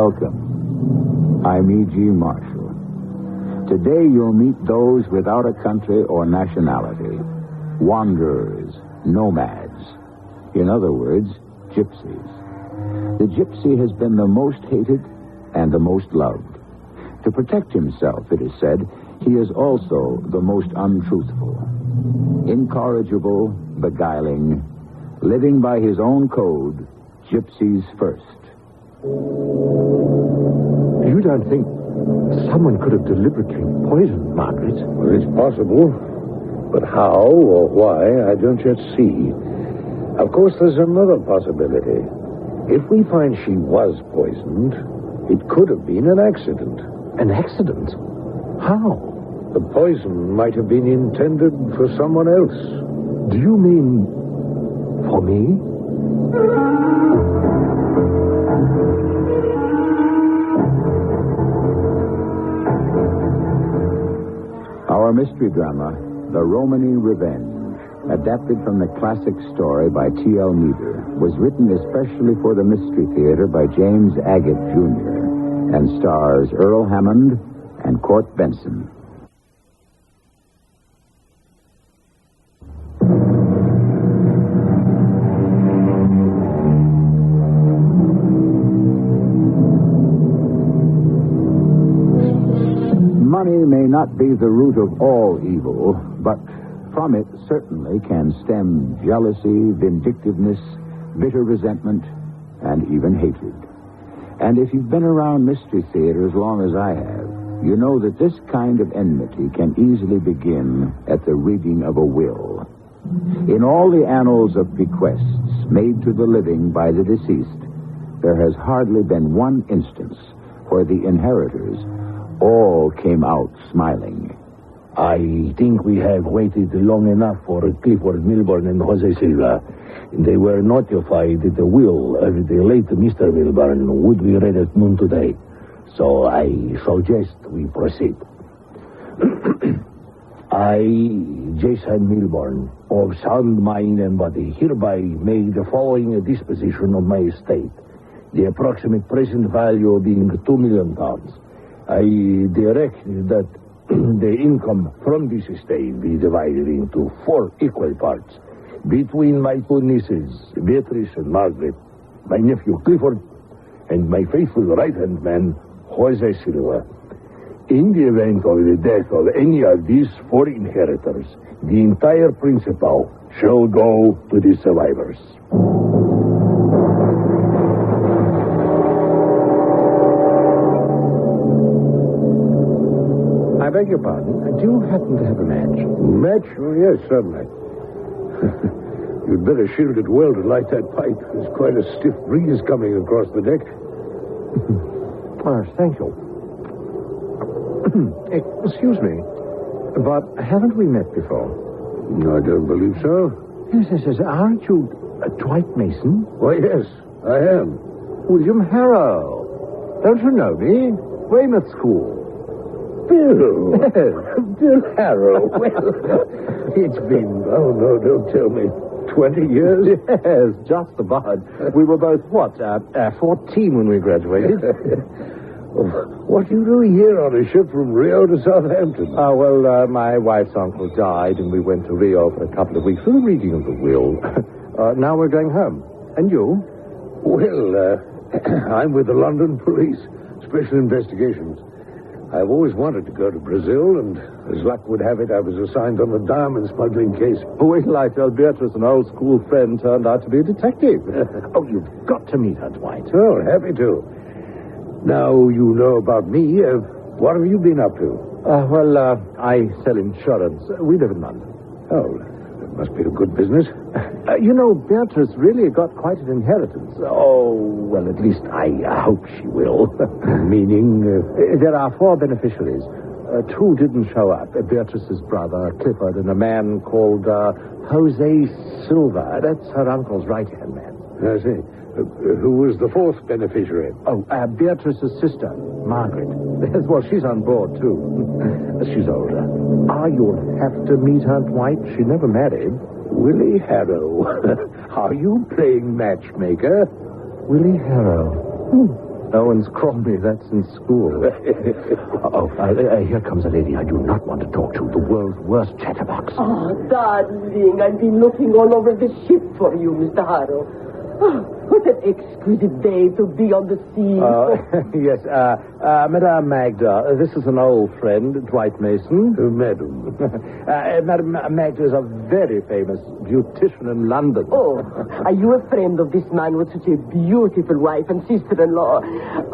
Welcome. I'm E.G. Marshall. Today you'll meet those without a country or nationality. Wanderers, nomads. In other words, gypsies. The gypsy has been the most hated and the most loved. To protect himself, it is said, he is also the most untruthful. Incorrigible, beguiling, living by his own code, gypsies first. You don't think someone could have deliberately poisoned Margaret? Well, it's possible. But how or why, I don't yet see. Of course, there's another possibility. If we find she was poisoned, it could have been an accident. An accident? How? The poison might have been intended for someone else. Do you mean for me? Our mystery drama, The Romany Revenge, adapted from the classic story by T.L. Meader, was written especially for the Mystery Theater by James Agate, Jr., and stars Earl Hammond and Court Benson. Money may not be the root of all evil, but from it certainly can stem jealousy, vindictiveness, bitter resentment, and even hatred. And if you've been around Mystery Theater as long as I have, you know that this kind of enmity can easily begin at the reading of a will. In all the annals of bequests made to the living by the deceased, there has hardly been one instance where the inheritors all came out smiling. I think we have waited long enough for Clifford Milburn and Jose Silva. They were notified that the will of the late Mr. Milburn would be read at noon today. So I suggest we proceed. I, Jason Milburn, of sound mind and body, hereby make the following disposition of my estate, the approximate present value being £2 million. I direct that the income from this estate be divided into 4 equal parts between my 2 nieces, Beatrice and Margaret, my nephew Clifford, and my faithful right-hand man, Jose Silva. In the event of the death of any of these 4 inheritors, the entire principal shall go to the survivors. I beg your pardon. Do you happen to have a match? Match? Oh, yes, certainly. You'd better shield it well to light that pipe. There's quite a stiff breeze coming across the deck. Thank you. Excuse me, but haven't we met before? No, I don't believe so. Yes. Aren't you Dwight Mason? Why, yes, I am. William Harrow. Don't you know me? Weymouth School. Bill. Yes. Bill Harrow. Well, it's been, oh, no, don't tell me, 20 years? Yes, just about. We were both, 14 when we graduated. What do you do here on a ship from Rio to Southampton? My wife's uncle died, and we went to Rio for a couple of weeks for the reading of the will. Now we're going home. And you? Well, I'm with the London Police, Special Investigations. I've always wanted to go to Brazil, and as luck would have it, I was assigned on the diamond smuggling case. Wait till I tell Beatrice an old school friend turned out to be a detective. Oh, you've got to meet her, Dwight. Oh, happy to. Now you know about me. What have you been up to? I sell insurance. We live in London. Oh, that must be a good business. Beatrice really got quite an inheritance. Oh, well, at least I hope she will. Meaning? There are 4 beneficiaries. 2 didn't show up. Beatrice's brother, Clifford, and a man called Jose Silva. That's her uncle's right-hand man. I see. Who was the 4th beneficiary? Oh, Beatrice's sister, Margaret. Well, she's on board, too. She's older. You'll have to meet her, Dwight. She never married. Willie Harrow. Are you playing matchmaker? Willie Harrow. No one's called me that since school. Here comes a lady I do not want to talk to. The world's worst chatterbox. Oh, darling, I've been looking all over the ship for you, Mr. Harrow. Oh, what an exquisite day to be on the sea. Yes, Madame Magda, this is an old friend, Dwight Mason. Madam. Madame Magda is a very famous beautician in London. Oh, are you a friend of this man with such a beautiful wife and sister-in-law?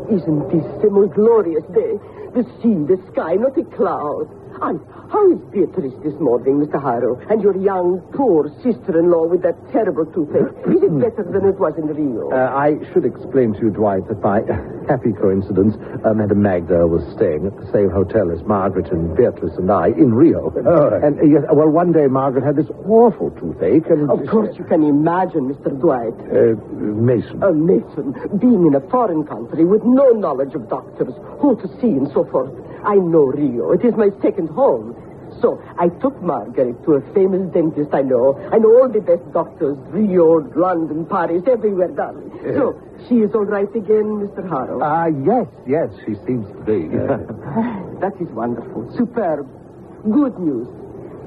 Isn't this the most glorious day? The sea, the sky, not a cloud. And how is Beatrice this morning, Mr. Harrow? And your young, poor sister-in-law with that terrible toothache? Is it better than it was in Rio? I should explain to you, Dwight, that by happy coincidence, Madame Magda was staying at the same hotel as Margaret and Beatrice and I in Rio. And yes, well, one day Margaret had this awful toothache, and of course you can imagine, Mr. Dwight. Mason. Mason, being in a foreign country with no knowledge of doctors, who to see and so forth. I know Rio. It is my second home. So I took Margaret to a famous dentist I know. I know all the best doctors, Rio, London, Paris, everywhere, darling. So she is all right again, Mr. Harrow? Yes, she seems to be. That is wonderful. Superb. Good news.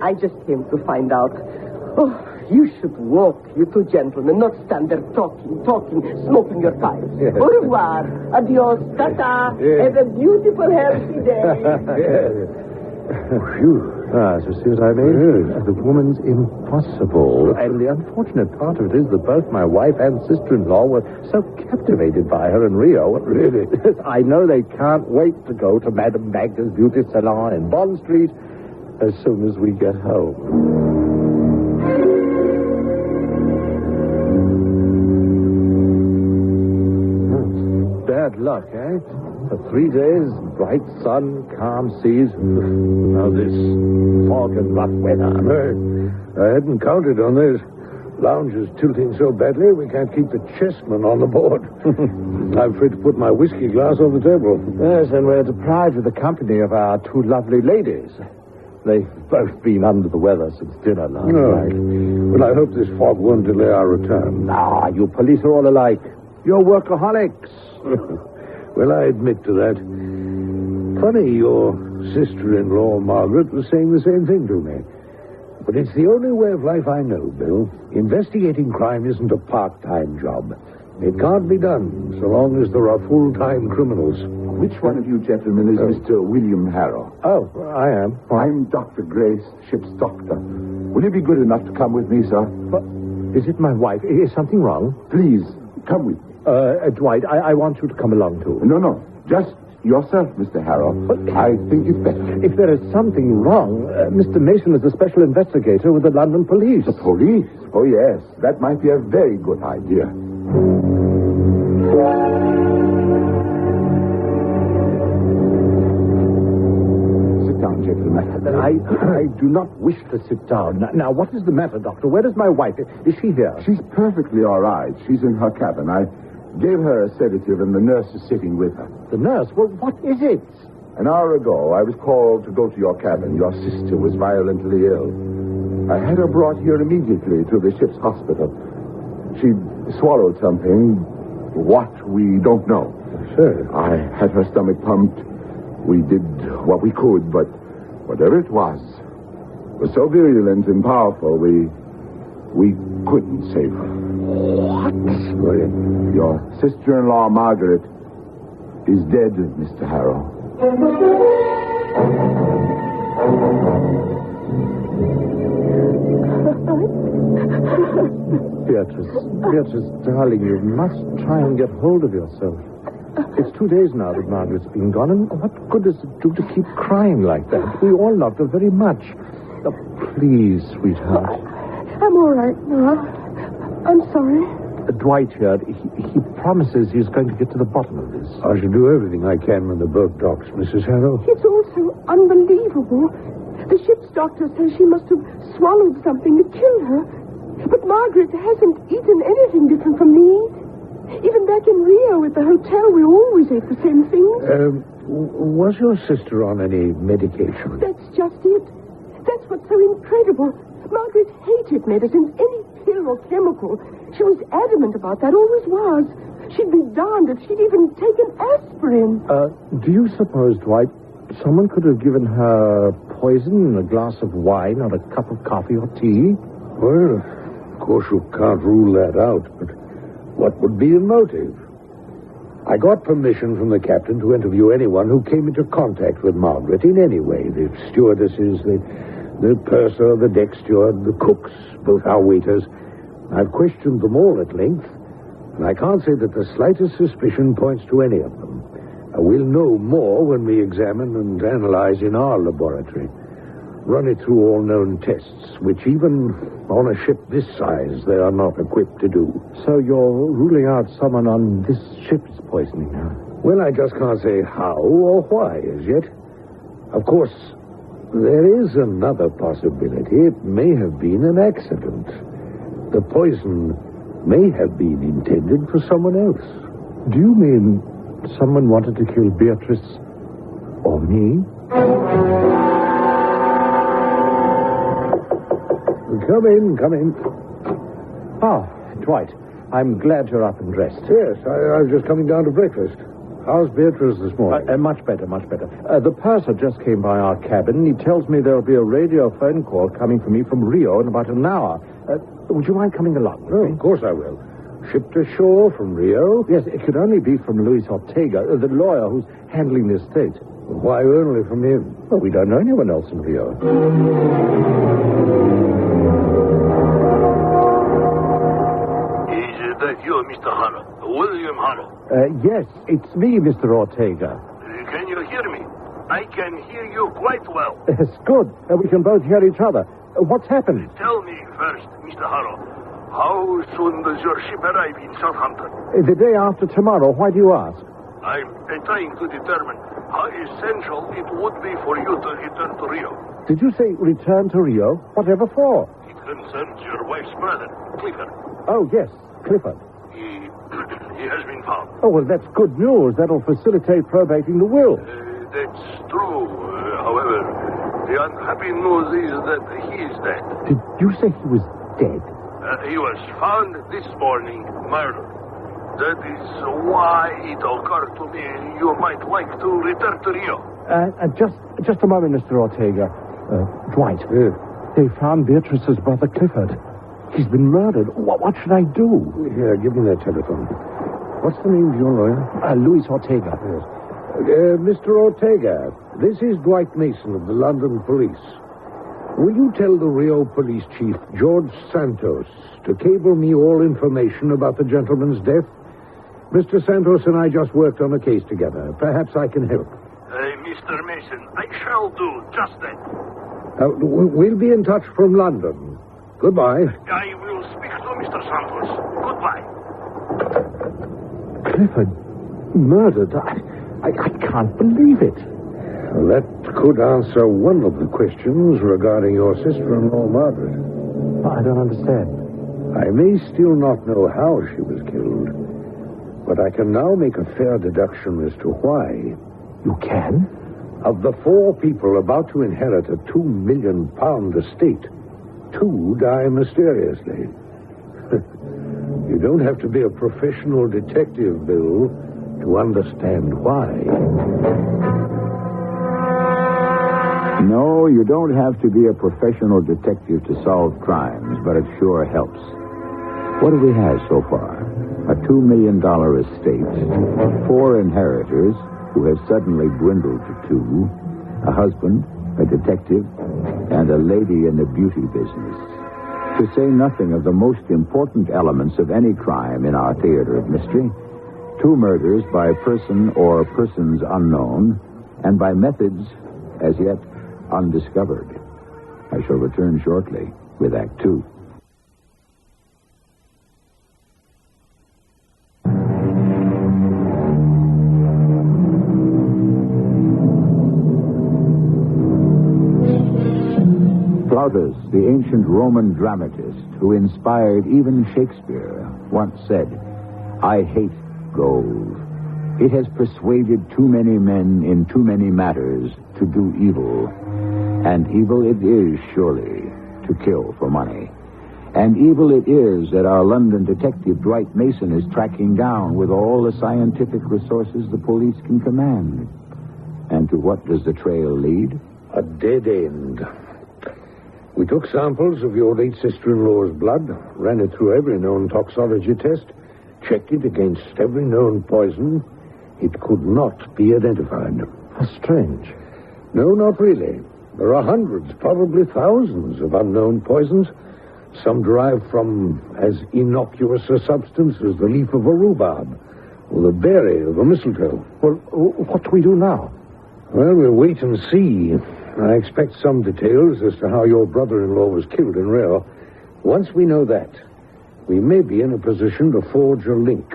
I just came to find out. Oh, you should walk, you two gentlemen, not stand there talking, smoking your pipes. Yes. Au revoir. Adios. Ta-ta. Yes. Have a beautiful, healthy day. Phew. So see what I mean? The woman's impossible. And the unfortunate part of it is that both my wife and sister-in-law were so captivated by her in Rio. Really? I know they can't wait to go to Madame Magda's beauty salon in Bond Street as soon as we get home. Bad luck, eh? For 3 days, bright sun, calm seas. Now this fog and rough weather. I hadn't counted on this. Lounge is tilting so badly we can't keep the chessmen on the board. I'm afraid to put my whiskey glass on the table. Yes, and we're deprived of the company of our two lovely ladies. They've both been under the weather since dinner last night. Well, I hope this fog won't delay our return. You police are all alike. You're workaholics. Well, I admit to that. Funny, your sister-in-law, Margaret, was saying the same thing to me. But it's the only way of life I know, Bill. Investigating crime isn't a part-time job. It can't be done so long as there are full-time criminals. Which one of you gentlemen is Mr. William Harrow? Oh, I am. I'm Dr. Grace, ship's doctor. Will you be good enough to come with me, sir? But is it my wife? Is something wrong? Please, come with me. Dwight, I want you to come along, too. No. Just yourself, Mr. Harrow. I think it's better. If there is something wrong, Mr. Mason is a special investigator with the London police. The police? Oh, yes. That might be a very good idea. Sit down, gentlemen. I do not wish to sit down. Now, what is the matter, Doctor? Where is my wife? Is she here? She's perfectly all right. She's in her cabin. I gave her a sedative, and the nurse is sitting with her. The nurse? Well, what is it? An hour ago, I was called to go to your cabin. Your sister was violently ill. I had her brought here immediately to the ship's hospital. She swallowed something. What, we don't know. Sure. I had her stomach pumped. We did what we could, but whatever it was so virulent and powerful, we couldn't save her. What? Your sister-in-law, Margaret, is dead, Mr. Harrow. Beatrice, darling, you must try and get hold of yourself. It's 2 days now that Margaret's been gone, and what good does it do to keep crying like that? We all loved her very much. Oh, please, sweetheart. I'm all right now. I'm sorry. Dwight here, he promises he's going to get to the bottom of this. I shall do everything I can when the boat docks, Mrs. Harrow. It's all so unbelievable. The ship's doctor says she must have swallowed something that killed her. But Margaret hasn't eaten anything different from me. Even back in Rio at the hotel, we always ate the same things. Was your sister on any medication? That's just it. That's what's so incredible. Margaret hated medicines, any pill or chemical. She was adamant about that, always was. She'd be darned if she'd even taken aspirin. Do you suppose, Dwight, someone could have given her poison in a glass of wine or a cup of coffee or tea? Well, of course you can't rule that out, but what would be the motive? I got permission from the captain to interview anyone who came into contact with Margaret in any way. The stewardesses, the purser, the deck steward, the cooks, both our waiters. I've questioned them all at length, and I can't say that the slightest suspicion points to any of them. We'll know more when we examine and analyze in our laboratory. Run it through all known tests, which even on a ship this size, they are not equipped to do. So you're ruling out someone on this ship's poisoning her? Well, I just can't say how or why as yet. Of course, there is another possibility. It may have been an accident. The poison may have been intended for someone else. Do you mean someone wanted to kill Beatrice or me? Come in. Ah, Dwight, I'm glad you're up and dressed. Yes, I was just coming down to breakfast. How's Beatrice this morning? Much better. The purser just came by our cabin. He tells me there'll be a radio phone call coming for me from Rio in about an hour. Would you mind coming along? Oh, of course I will. Shipped ashore from Rio? Yes, it could only be from Luis Ortega, the lawyer who's handling the estate. Why only from him? Well, we don't know anyone else in Rio. Is that you, Mr. Harrow? William Harrow? Yes, it's me, Mr. Ortega. Can you hear me? I can hear you quite well. It's good. We can both hear each other. What's happened? Tell me first, Mr. Harrow, how soon does your ship arrive in Southampton? The day after tomorrow. Why do you ask? I'm trying to determine how essential it would be for you to return to Rio. Did you say return to Rio? Whatever for? It concerns your wife's brother, Clifford. Oh, yes, Clifford. He has been found. Oh, well, that's good news. That'll facilitate probating the will. That's true. However, the unhappy news is that he is dead. Did you say he was dead? He was found this morning, murdered. That is why it occurred to me you might like to return to Rio. Just a moment, Mr. Ortega. Dwight, they found Beatrice's brother Clifford. He's been murdered. What should I do? Here, give me that telephone. What's the name of your lawyer? Luis Ortega. Yes. Mr. Ortega, this is Dwight Mason of the London Police. Will you tell the Rio Police Chief, George Santos, to cable me all information about the gentleman's death? Mr. Santos and I just worked on a case together. Perhaps I can help. Mr. Mason, I shall do just that. We'll be in touch from London. Goodbye. I will speak to Mr. Santos. Goodbye. Clifford murdered? I can't believe it. That could answer one of the questions regarding your sister-in-law, Margaret. I don't understand. I may still not know how she was killed, but I can now make a fair deduction as to why. You can? Of the 4 people about to inherit a £2 million estate, 2 die mysteriously. You don't have to be a professional detective, Bill, to understand why. No, you don't have to be a professional detective to solve crimes, but it sure helps. What do we have so far? A $2 million estate, 4 inheritors who have suddenly dwindled to 2, a husband, a detective, and a lady in the beauty business. To say nothing of the most important elements of any crime in our theater of mystery, 2 murders by person or persons unknown, and by methods as yet undiscovered. I shall return shortly with Act 2. Plautus, the ancient Roman dramatist who inspired even Shakespeare, once said, "I hate gold. It has persuaded too many men in too many matters to do evil. And evil it is, surely, to kill for money. And evil it is that our London detective, Dwight Mason, is tracking down with all the scientific resources the police can command. And to what does the trail lead? A dead end. We took samples of your late sister-in-law's blood, ran it through every known toxology test, checked it against every known poison. It could not be identified. How strange. No, not really. There are hundreds, probably thousands of unknown poisons. Some derived from as innocuous a substance as the leaf of a rhubarb or the berry of a mistletoe. Well, what do we do now? Well, we'll wait and see. I expect some details as to how your brother-in-law was killed in Rio. Once we know that, we may be in a position to forge a link.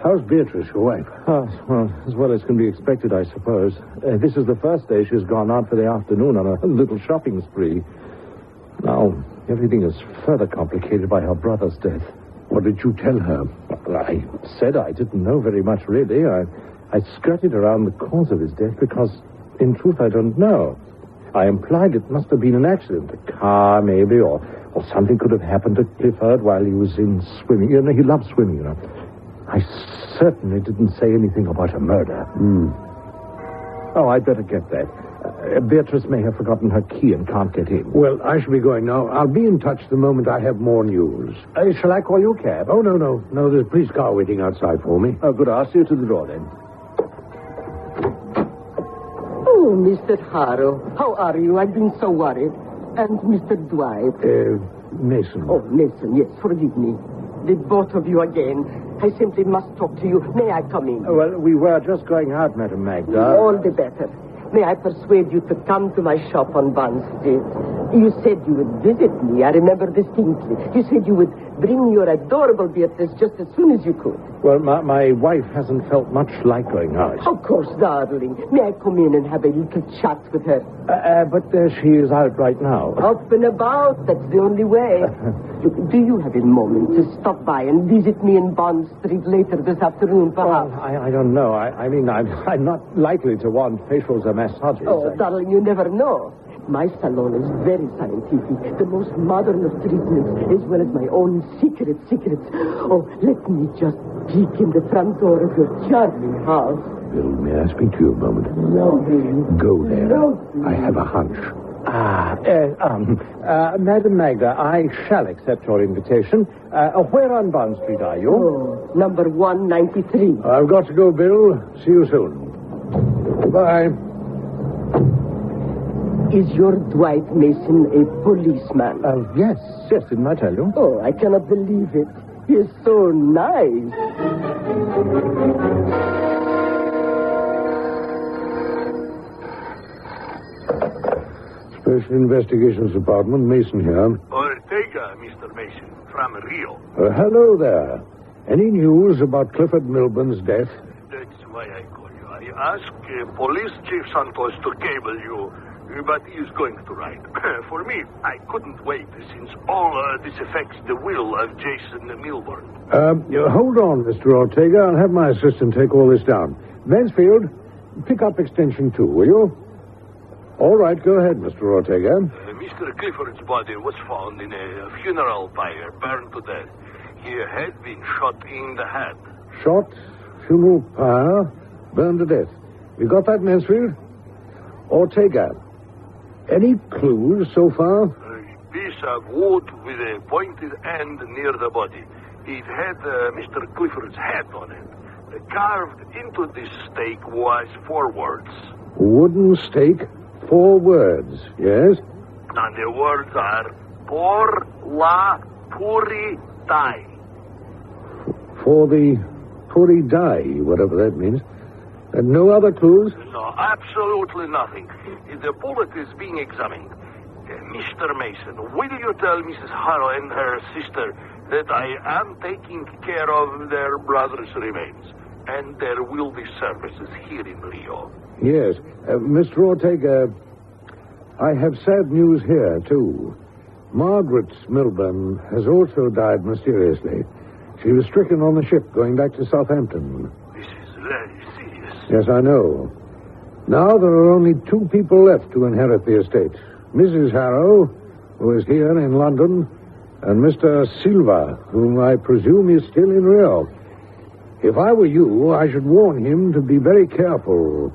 How's Beatrice, your wife? Well, as well as can be expected, I suppose. This is the first day she's gone out for the afternoon on a little shopping spree. Now, everything is further complicated by her brother's death. What did you tell her? Well, I said I didn't know very much, really. I skirted around the cause of his death because, in truth, I don't know. I implied it must have been an accident. A car, maybe, or something could have happened to Clifford while he was in swimming. You know, he loved swimming, you know. I certainly didn't say anything about a murder. Oh, I'd better get that. Beatrice may have forgotten her key and can't get in. Well, I shall be going now. I'll be in touch the moment I have more news. Shall I call you a cab? Oh, no. No, there's a police car waiting outside for me. Oh, good. I'll see you to the door, then. Oh, Mr. Harrow, how are you? I've been so worried. And Mr. Dwight. Mason. Oh, Mason, yes, forgive me. The both of you again. I simply must talk to you. May I come in? Well, we were just going out, Madam Magda. All the better. May I persuade you to come to my shop on Bond Street? You said you would visit me. I remember distinctly. You said you would bring your adorable Beatrice just as soon as you could. Well, my wife hasn't felt much like going out. Of course, darling. May I come in and have a little chat with her? But she is out right now. Up and about. That's the only way. Look, do you have a moment to stop by and visit me in Bond Street later this afternoon, perhaps? Well, I don't know. I mean, I'm not likely to want facials or massages. Oh, darling, you never know. My salon is very scientific, the most modern of treatments, as well as my own secrets. Oh, let me just peek in the front door of your charming house. Bill, may I speak to you a moment? No. Go there. No. I have a hunch. Madam Magda, I shall accept your invitation. Where on Bond Street are you? Oh, number 193. I've got to go, Bill. See you soon. Goodbye. Is your Dwight Mason a policeman? Yes, didn't I tell you? Oh, I cannot believe it. He is so nice. Special Investigations Department, Mason here. Ortega, Mr. Mason, from Rio. Hello there. Any news about Clifford Milburn's death? That's why I call you. I asked Police Chief Santos to cable you, but he is going to write. For me, I couldn't wait, since all this affects the will of Jason Milburn. Hold on, Mr. Ortega. I'll have my assistant take all this down. Mansfield, pick up extension 2, will you? All right, go ahead, Mr. Ortega. Mr. Clifford's body was found in a funeral pyre, burned to death. He had been shot in the head. Shot, funeral pyre, burned to death. You got that, Mansfield? Ortega, any clues so far? A piece of wood with a pointed end near the body. It had Mr. Clifford's head on it. Carved into this stake was 4 words. Wooden stake, 4 words, yes? And the words are Por la Puri Dai. For the Puri Dai, whatever that means. And no other clues? No, absolutely nothing. The bullet is being examined. Mr. Mason, will you tell Mrs. Harrow and her sister that I am taking care of their brother's remains, and there will be services here in Rio? Yes. Mr. Ortega, I have sad news here, too. Margaret Milburn has also died mysteriously. She was stricken on the ship going back to Southampton. This is very serious. Yes, I know. Now there are only 2 people left to inherit the estate. Mrs. Harrow, who is here in London, And Mr. Silva, whom I presume is still in Rio. If I were you, I should warn him to be very careful.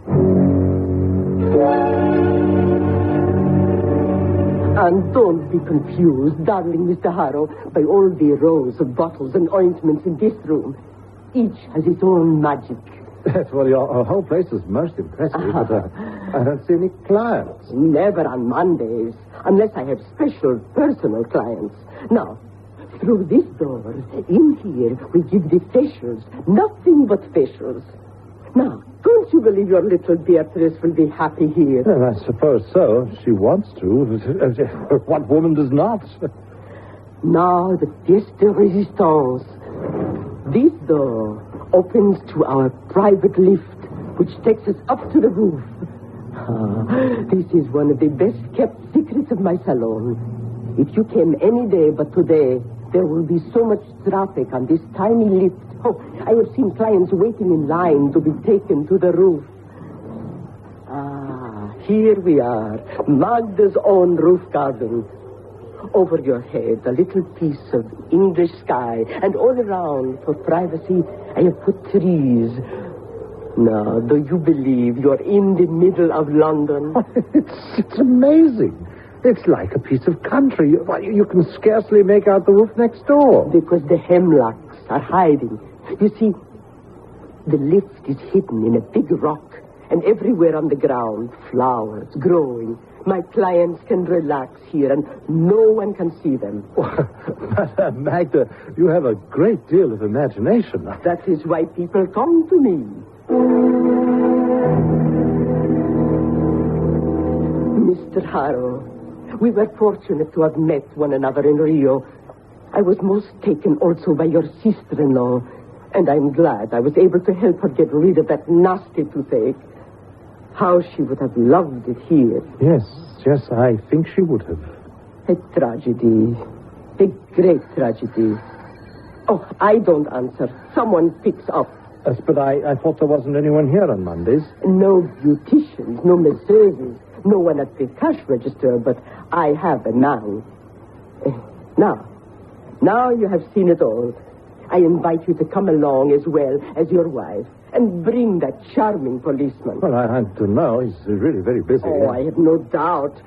And don't be confused, darling Mr. Harrow, by all the rows of bottles and ointments in this room. Each has its own magic. Well, your whole place is most impressive, but I don't see any clients. Never on Mondays, unless I have special personal clients. Now, through this door, in here, we give the facials, nothing but facials. Now, don't you believe your little Beatrice will be happy here? Well, I suppose so. She wants to. What woman does not? Now, the pièce de résistance. This door opens to our private lift, which takes us up to the roof. This is one of the best-kept secrets of my salon. If you came any day but today, there will be so much traffic on this tiny lift. Oh, I have seen clients waiting in line to be taken to the roof. Here we are, Magda's own roof garden. Over your head, a little piece of English sky, and all around, for privacy, I have put trees. Now, do you believe you're in the middle of London? It's amazing. It's like a piece of country. You can scarcely make out the roof next door. Because the hemlocks are hiding. You see, the lift is hidden in a big rock, and everywhere on the ground, flowers growing. My clients can relax here, and no one can see them. Magda, you have a great deal of imagination. That is why people come to me. Mr. Harrow, we were fortunate to have met one another in Rio. I was most taken also by your sister-in-law, and I'm glad I was able to help her get rid of that nasty toothache. How she would have loved it here. Yes, I think she would have. A tragedy. A great tragedy. Oh, I don't answer. Someone picks up. Yes, but I thought there wasn't anyone here on Mondays. No beauticians, no masseuses, no one at the cash register, but I have a man. Now you have seen it all. I invite you to come along as well as your wife. And bring that charming policeman. Well, I don't know. He's really very busy. Oh, I have no doubt.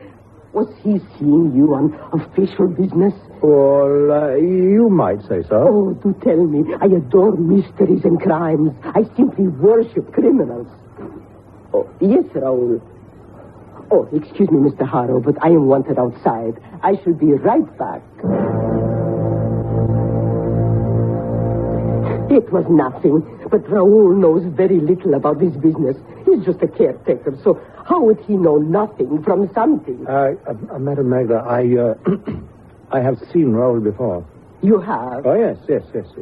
Was he seeing you on official business? Well, you might say so. Oh, do tell me. I adore mysteries and crimes. I simply worship criminals. Oh, yes, Raoul. Oh, excuse me, Mr. Harrow, but I am wanted outside. I shall be right back. It was nothing, but Raoul knows very little about this business. He's just a caretaker, so how would he know nothing from something? Madam Magda, I have seen Raoul before. You have? Oh, yes.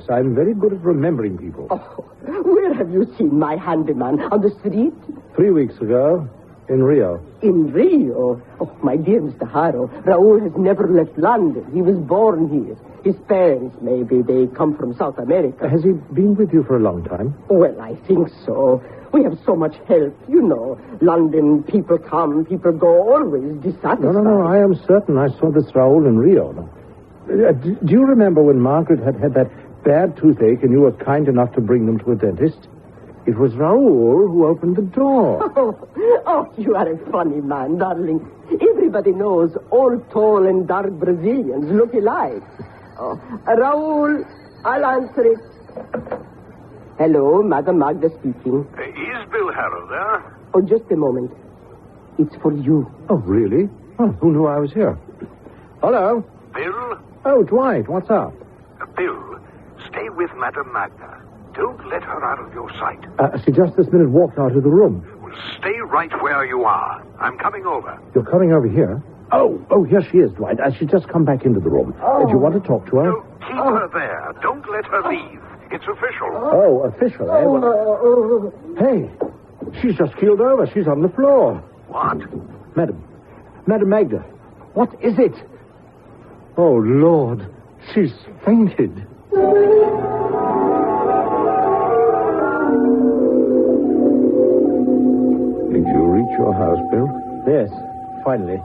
I'm very good at remembering people. Oh, where have you seen my handyman? On the street? 3 weeks ago, in Rio. In Rio? Oh, my dear Mr. Harrow, Raoul has never left London. He was born here. His parents, maybe, they come from South America. Has he been with you for a long time? Well, I think so. We have so much help, you know. London, people come, people go, always dissatisfied. No, I am certain I saw this Raoul in Rio. Do you remember when Margaret had that bad toothache and you were kind enough to bring them to a dentist? It was Raoul who opened the door. Oh, you are a funny man, darling. Everybody knows all tall and dark Brazilians look alike. Oh, Raoul, I'll answer it. Hello, Madam Magda speaking. Is Bill Harrow there? Oh, just a moment. It's for you. Oh, really? Oh, who knew I was here? Hello? Bill? Oh, Dwight, what's up? Bill, stay with Madam Magda. Don't let her out of your sight. She just this minute walked out of the room. Well, stay right where you are. I'm coming over. You're coming over here? Oh, here she is, Dwight. She's just come back into the room. Do you want to talk to her? No, keep her there. Don't let her leave. It's official. Oh, official, eh? Well, hey, she's just keeled over. She's on the floor. What? Madam Magda, what is it? Oh, Lord, she's fainted. Did you reach your house, Bill? Yes, finally.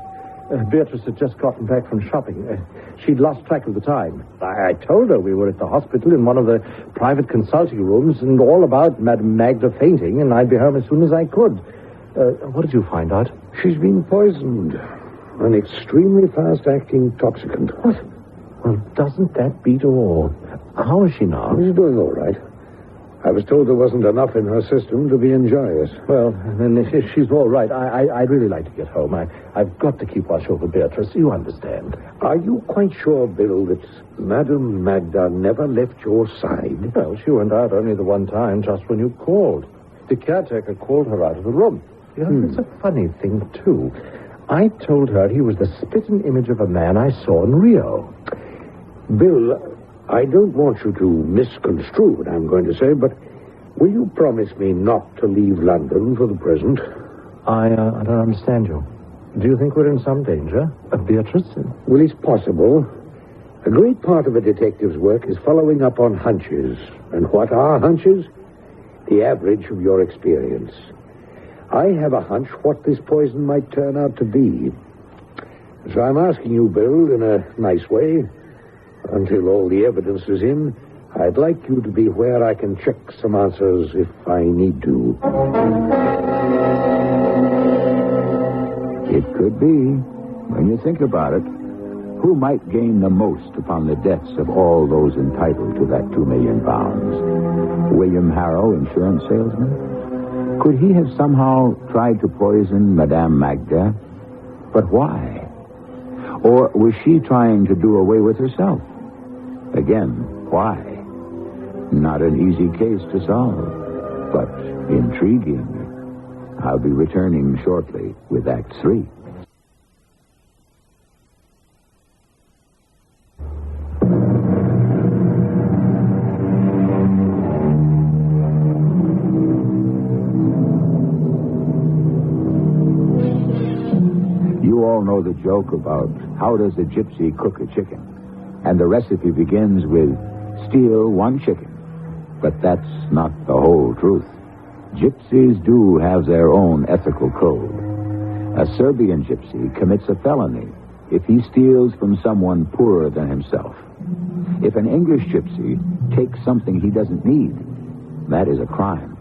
Beatrice had just gotten back from shopping. She'd lost track of the time. I told her we were at the hospital in one of the private consulting rooms and all about Madame Magda fainting, and I'd be home as soon as I could. What did you find out? She's been poisoned. An extremely fast-acting toxicant. What? Well, doesn't that beat all? How is she now? She's doing all right. I was told there wasn't enough in her system to be injurious. Well, then if she's all right, I'd really like to get home. I've got to keep watch over Beatrice. You understand. Are you quite sure, Bill, that Madame Magda never left your side? Well, she went out only the one time, just when you called. The caretaker called her out of the room. You know, it's a funny thing, too. I told her he was the spitting image of a man I saw in Rio. Bill, I don't want you to misconstrue what I'm going to say, but will you promise me not to leave London for the present? I don't understand you. Do you think we're in some danger of Beatrice? Well, it's possible. A great part of a detective's work is following up on hunches. And what are hunches? The average of your experience. I have a hunch what this poison might turn out to be. So I'm asking you, Bill, in a nice way, until all the evidence is in, I'd like you to be where I can check some answers if I need to. It could be. When you think about it, who might gain the most upon the deaths of all those entitled to that £2 million? William Harrow, insurance salesman? Could he have somehow tried to poison Madame Magda? But why? Or was she trying to do away with herself? Again, why? Not an easy case to solve, but intriguing. I'll be returning shortly with Act 3. You all know the joke about how does a gypsy cook a chicken? And the recipe begins with steal one chicken. But that's not the whole truth. Gypsies do have their own ethical code. A Serbian gypsy commits a felony if he steals from someone poorer than himself. If an English gypsy takes something he doesn't need, that is a crime.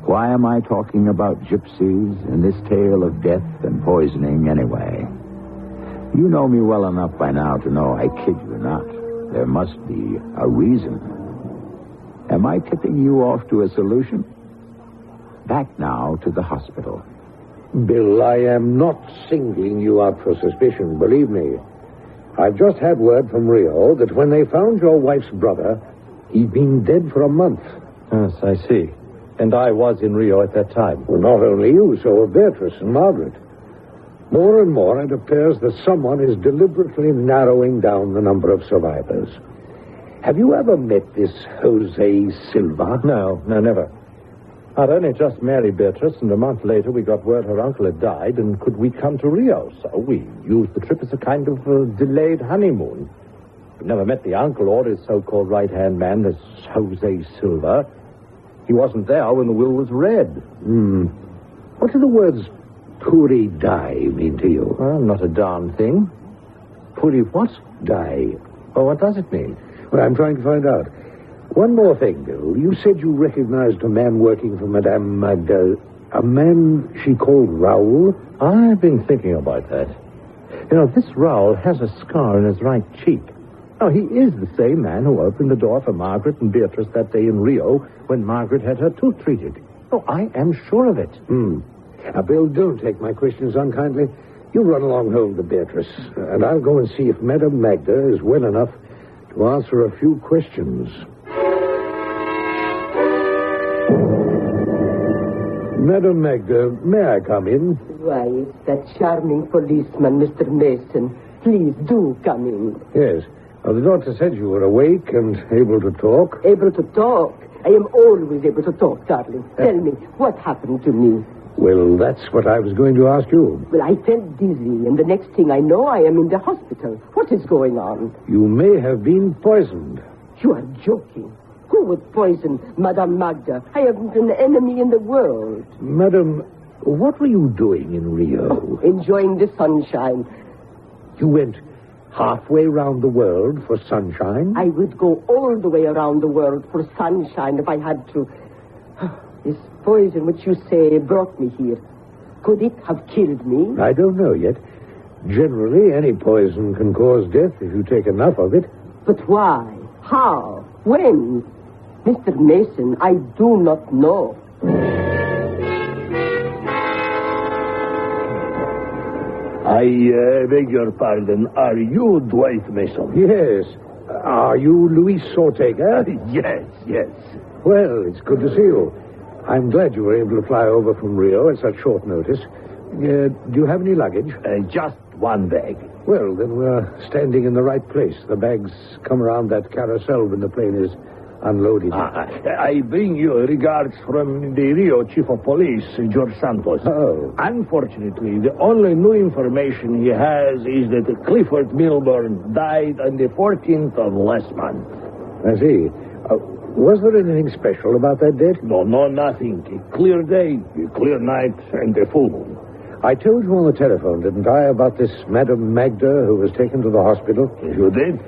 Why am I talking about gypsies in this tale of death and poisoning anyway? You know me well enough by now to know I kid you not. There must be a reason. Am I tipping you off to a solution? Back now to the hospital. Bill, I am not singling you out for suspicion, believe me. I've just had word from Rio that when they found your wife's brother, he'd been dead for a month. Yes, I see. And I was in Rio at that time. Well, not only you, so were Beatrice and Margaret. More and more, it appears that someone is deliberately narrowing down the number of survivors. Have you ever met this Jose Silva? No, never. I'd only just married Beatrice, and a month later we got word her uncle had died, and could we come to Rio? So we used the trip as a kind of delayed honeymoon. We never met the uncle or his so-called right-hand man, this Jose Silva. He wasn't there when the will was read. What do the words Puri die mean to you? Well, not a darn thing. Puri what? Die. Oh, what does it mean? Well, I'm trying to find out. One more thing, Bill. You said you recognized a man working for Madame Magda. A man she called Raoul? I've been thinking about that. You know, this Raoul has a scar in his right cheek. Oh, he is the same man who opened the door for Margaret and Beatrice that day in Rio when Margaret had her tooth treated. Oh, I am sure of it. Now, Bill, don't take my questions unkindly. You run along home to Beatrice, and I'll go and see if Madame Magda is well enough to answer a few questions. Madame Magda, may I come in? Why, it's that charming policeman, Mr. Mason. Please do come in. Yes. Well, the doctor said you were awake and able to talk. Able to talk? I am always able to talk, darling. Tell me, what happened to me? Well, that's what I was going to ask you. Well, I felt dizzy, and the next thing I know, I am in the hospital. What is going on? You may have been poisoned. You are joking. Who would poison Madame Magda? I haven't an enemy in the world. Madam, What were you doing in Rio? Enjoying the sunshine. You went halfway round the world for sunshine? I would go all the way around the world for sunshine if I had to. This poison which you say brought me here, could it have killed me? I don't know yet. Generally, any poison can cause death if you take enough of it. But why? How? When? Mr. Mason, I do not know. I beg your pardon. Are you Dwight Mason? Yes. Are you Luis Ortega? Yes. Well, it's good to see you. I'm glad you were able to fly over from Rio at such short notice. Do you have any luggage? Just one bag. Well, then we're standing in the right place. The bags come around that carousel when the plane is unloaded. I bring you regards from the Rio Chief of Police, George Santos. Oh. Unfortunately, the only new information he has is that Clifford Milburn died on the 14th of last month. I see. Was there anything special about that death? No, nothing. A clear day, a clear night, and a full moon. I told you on the telephone, didn't I, about this Madame Magda who was taken to the hospital? You did?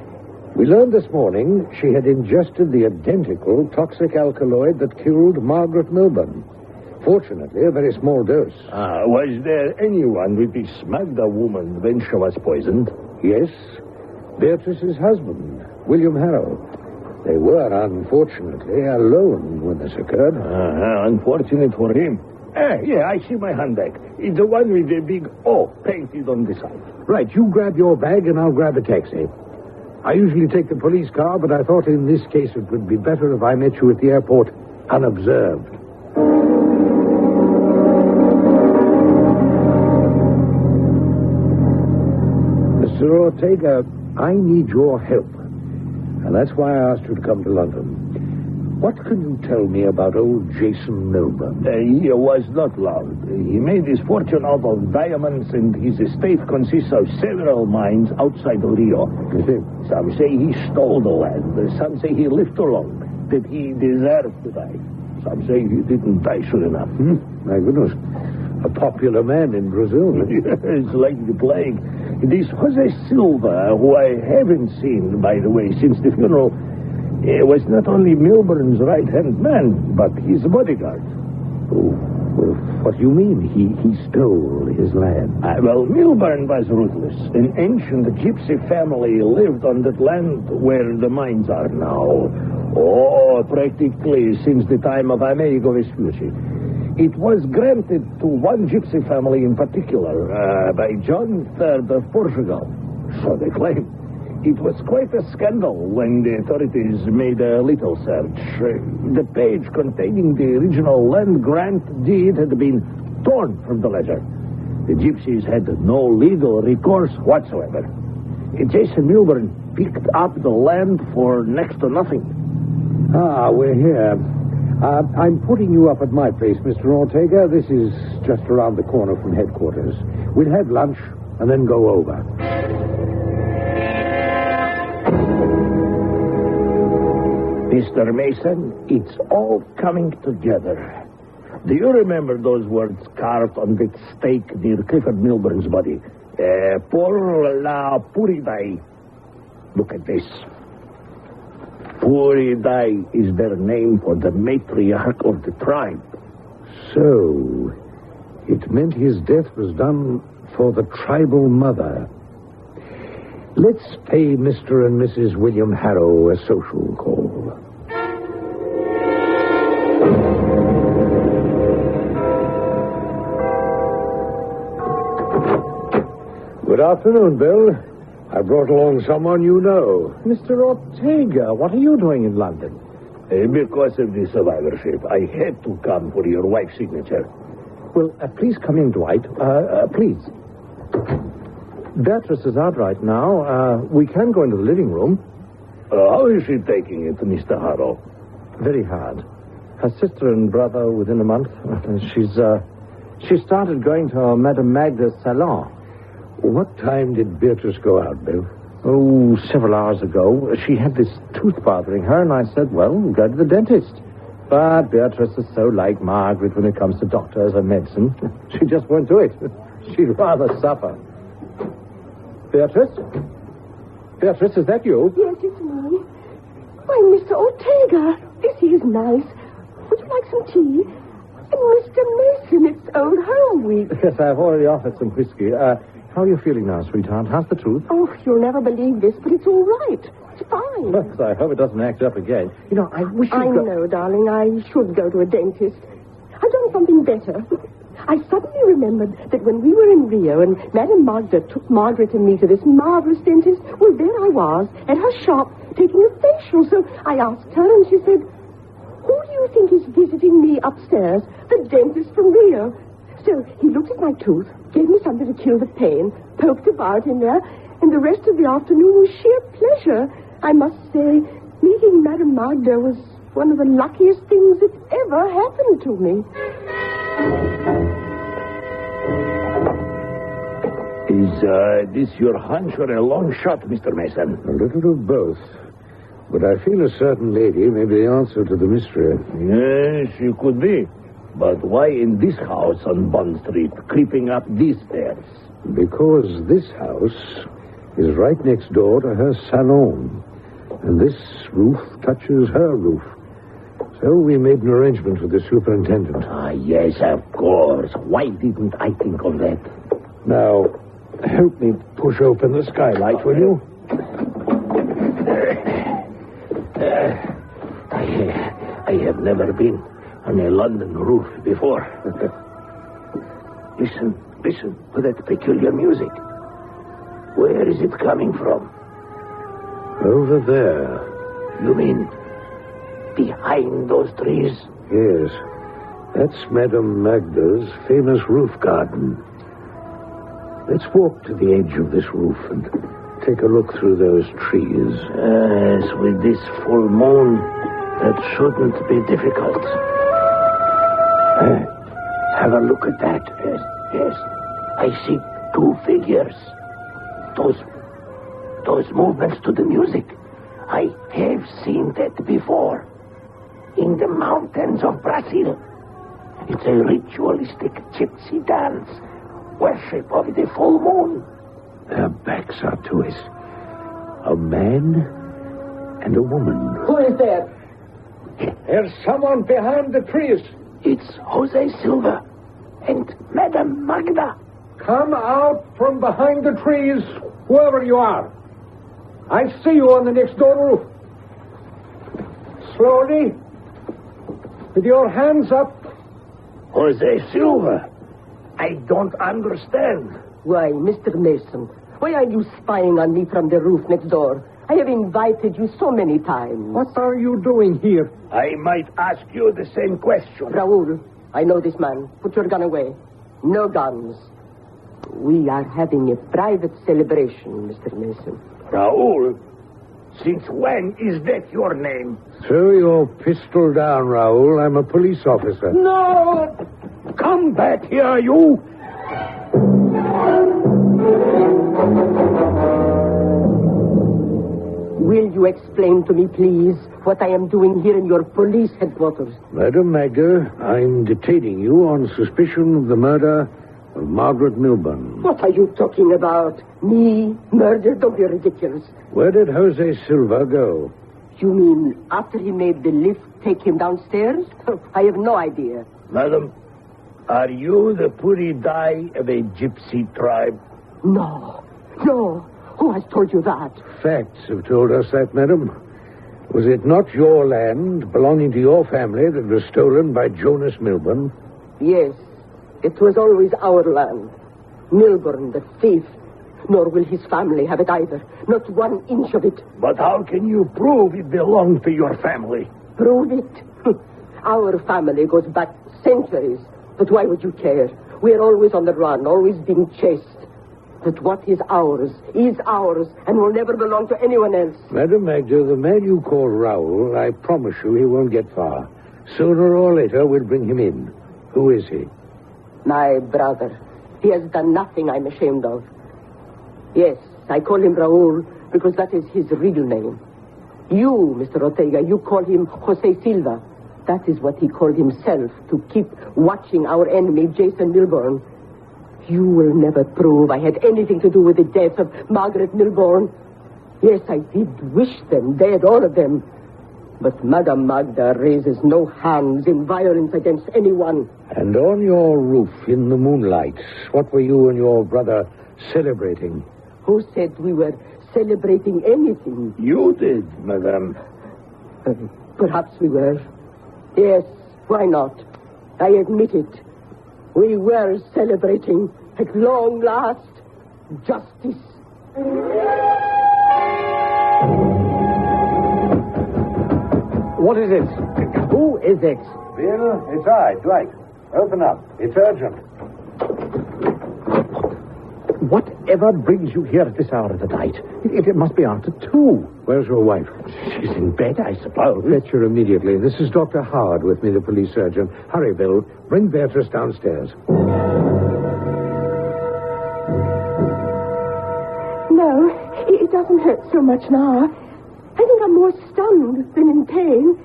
We learned this morning she had ingested the identical toxic alkaloid that killed Margaret Milburn. Fortunately, a very small dose. Was there anyone with this Magda woman when she was poisoned? Yes. Beatrice's husband, William Harrow. They were, unfortunately, alone when this occurred. Unfortunate for him. I see my handbag. It's the one with the big O painted on the side. Right, you grab your bag and I'll grab a taxi. I usually take the police car, but I thought in this case it would be better if I met you at the airport unobserved. Mr. Ortega, I need your help. And that's why I asked you to come to London. What can you tell me about old Jason Milburn? He was not loved. He made his fortune out of diamonds, and his estate consists of several mines outside of Rio. Some say he stole the land. Some say he lived too long, that he deserved to die. Some say he didn't die soon enough. My goodness. A popular man in Brazil. It's like the plague. This Jose Silva, who I haven't seen, by the way, since the funeral, was not only Milburn's right-hand man, but his bodyguard. Oh, well, what do you mean? He stole his land? Well, Milburn was ruthless. An ancient gypsy family lived on that land where the mines are now. Practically since the time of Amerigo Vespucci. It was granted to one gypsy family in particular, by John III of Portugal. So they claim. It was quite a scandal when the authorities made a little search. The page containing the original land grant deed had been torn from the ledger. The gypsies had no legal recourse whatsoever. Jason Milburn picked up the land for next to nothing. We're here. I'm putting you up at my place, Mr. Ortega. This is just around the corner from headquarters. We'll have lunch and then go over. Mr. Mason, it's all coming together. Do you remember those words carved on that stake near Clifford Milburn's body? Por la Puridai. Look at this. Puridai is their name for the matriarch of the tribe. So, it meant his death was done for the tribal mother. Let's pay Mr. and Mrs. William Harrow a social call. Good afternoon, Bill. I brought along someone you know. Mr. Ortega, what are you doing in London? Because of the survivorship, I had to come for your wife's signature. Well, please come in, Dwight. Please. Beatrice is out right now. We can go into the living room. How is she taking it, Mr. Harrow? Very hard. Her sister and brother within a month. She started going to Madame Magda's salon. What time did Beatrice go out, Bill? Oh, several hours ago. She had this tooth bothering her, and I said, well, go to the dentist. But Beatrice is so like Margaret when it comes to doctors and medicine. She just won't do it. She'd rather suffer. Beatrice? Beatrice, is that you? Yes, it's me. Why, Mr. Ortega, this is nice. Would you like some tea? And Mr. Mason, it's old home week. Yes, I've already offered some whiskey. How are you feeling now, sweetheart? How's the tooth? Oh, you'll never believe this, but it's all right. It's fine. Yes, I hope it doesn't act up again. You know, I wish I know, darling. I should go to a dentist. I've done something better. I suddenly remembered that when we were in Rio and Madame Magda took Margaret and me to this marvelous dentist, well, there I was at her shop taking a facial. So I asked her and she said, "Who do you think is visiting me upstairs? The dentist from Rio." So he looked at my tooth, gave me something to kill the pain, poked about in there, and the rest of the afternoon was sheer pleasure. I must say, meeting Madame Magda was one of the luckiest things that ever happened to me. Is this your hunch or a long shot, Mr. Mason? A little of both. But I feel a certain lady may be the answer to the mystery. Yes, she could be. But why in this house on Bond Street, creeping up these stairs? Because this house is right next door to her salon. And this roof touches her roof. So we made an arrangement with the superintendent. Ah, yes, of course. Why didn't I think of that? Now, help me push open the skylight, will you? I have never been on a London roof before. Listen to that peculiar music. Where is it coming from? Over there. You mean behind those trees? Yes. That's Madame Magda's famous roof garden. Let's walk to the edge of this roof and take a look through those trees. Yes, with this full moon, that shouldn't be difficult. Have a look at that. Yes. I see two figures. Those movements to the music. I have seen that before. In the mountains of Brazil. It's a ritualistic gypsy dance. Worship of the full moon. Their backs are to us. A man and a woman. Who is there? There's someone behind the trees. It's Jose Silva and Madame Magda. Come out from behind the trees, whoever you are. I see you on the next door roof. Slowly, with your hands up. Jose Silva? I don't understand. Why, Mr. Mason, why are you spying on me from the roof next door? I have invited you so many times. What are you doing here? I might ask you the same question. Raoul, I know this man. Put your gun away. No guns. We are having a private celebration, Mr. Mason. Raoul? Since when is that your name? Throw your pistol down, Raoul. I'm a police officer. No! Come back here, you! Will you explain to me, please, what I am doing here in your police headquarters? Madame Magda, I'm detaining you on suspicion of the murder of Margaret Milburn. What are you talking about? Me? Murder? Don't be ridiculous. Where did Jose Silva go? You mean after he made the lift take him downstairs? I have no idea. Madam, are you the Puri Dai of a gypsy tribe? No. Who has told you that? Facts have told us that, madam. Was it not your land belonging to your family that was stolen by Jonas Milburn? Yes. It was always our land. Milburn, the thief. Nor will his family have it either. Not 1 inch of it. But how can you prove it belonged to your family? Prove it? Our family goes back centuries. But why would you care? We are always on the run, always being chased. But what is ours, and will never belong to anyone else. Madam Magda, the man you call Raoul, I promise you he won't get far. Sooner or later, we'll bring him in. Who is he? My brother. He has done nothing I'm ashamed of. Yes, I call him Raoul because that is his real name. You, Mr. Ortega, you call him Jose Silva. That is what he called himself, to keep watching our enemy, Jason Milburn. You will never prove I had anything to do with the death of Margaret Milburn. Yes, I did wish them dead, all of them. But Madame Magda raises no hands in violence against anyone. And on your roof in the moonlight, what were you and your brother celebrating? Who said we were celebrating anything? You did, madame. Perhaps we were. Yes, why not? I admit it. We were celebrating, at long last, justice. What is it? Who is it? Bill, it's I, Dwight. Open up. It's urgent. Whatever brings you here at this hour of the night? It must be after 2. Where's your wife? She's in bed, I suppose. Fetch her immediately. This is Dr. Howard with me, the police surgeon. Hurry, Bill. Bring Beatrice downstairs. No, it doesn't hurt so much now. I think I'm more stunned than in pain.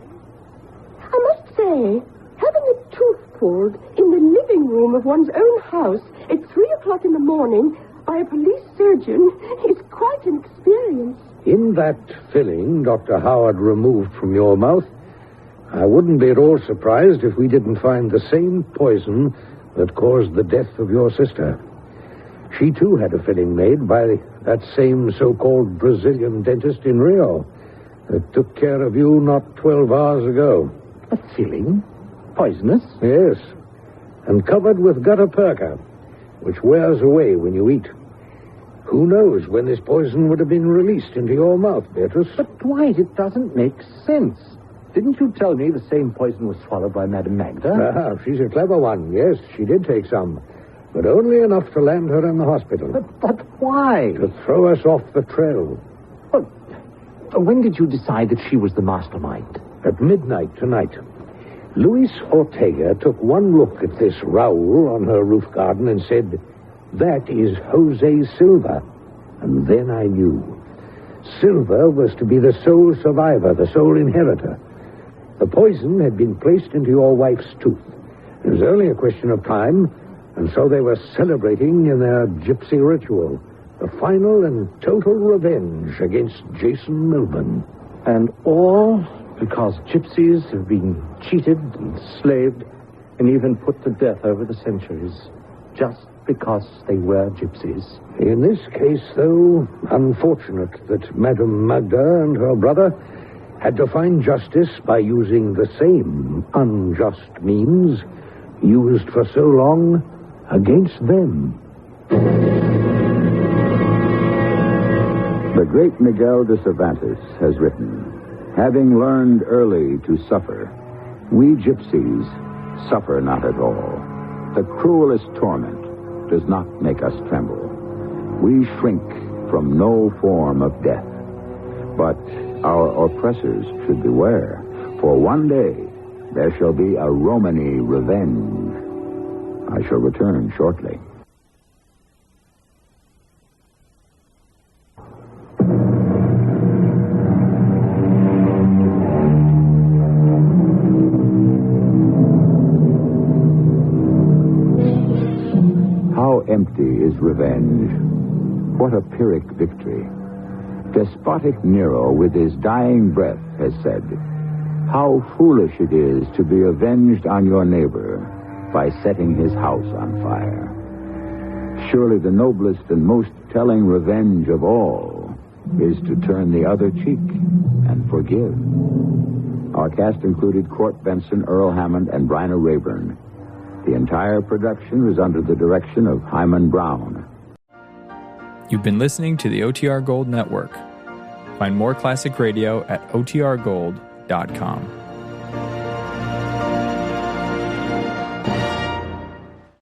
I must say, having a tooth pulled in the living room of one's own house at 3 o'clock in the morning by a police surgeon is quite an experience. In that filling Dr. Howard removed from your mouth, I wouldn't be at all surprised if we didn't find the same poison that caused the death of your sister. She, too, had a filling made by that same so-called Brazilian dentist in Rio that took care of you not 12 hours ago. A filling? Poisonous? Yes, and covered with gutta perca, which wears away when you eat. Who knows when this poison would have been released into your mouth, Beatrice? But, Dwight, it doesn't make sense. Didn't you tell me the same poison was swallowed by Madame Magda? She's a clever one. Yes, she did take some, but only enough to land her in the hospital. But why? To throw us off the trail. Well, when did you decide that she was the mastermind? At midnight tonight. Luis Ortega took one look at this Raul on her roof garden and said, "That is Jose Silva." And then I knew. Silva was to be the sole survivor, the sole inheritor. The poison had been placed into your wife's tooth. It was only a question of time, and so they were celebrating in their gypsy ritual the final and total revenge against Jason Milburn. And all because gypsies have been cheated and slaved and even put to death over the centuries, just because they were gypsies. In this case, though, unfortunate that Madame Magda and her brother had to find justice by using the same unjust means used for so long against them. The great Miguel de Cervantes has written, "Having learned early to suffer, we gypsies suffer not at all. The cruelest torment does not make us tremble. We shrink from no form of death. But our oppressors should beware, for one day there shall be a Romany revenge." I shall return shortly. How empty is revenge. What a Pyrrhic victory. Despotic Nero, with his dying breath, has said, "How foolish it is to be avenged on your neighbor by setting his house on fire." Surely the noblest and most telling revenge of all is to turn the other cheek and forgive. Our cast included Court Benson, Earl Hammond, and Bryna Rayburn. The entire production was under the direction of Hyman Brown. You've been listening to the OTR Gold Network. Find more classic radio at otrgold.com.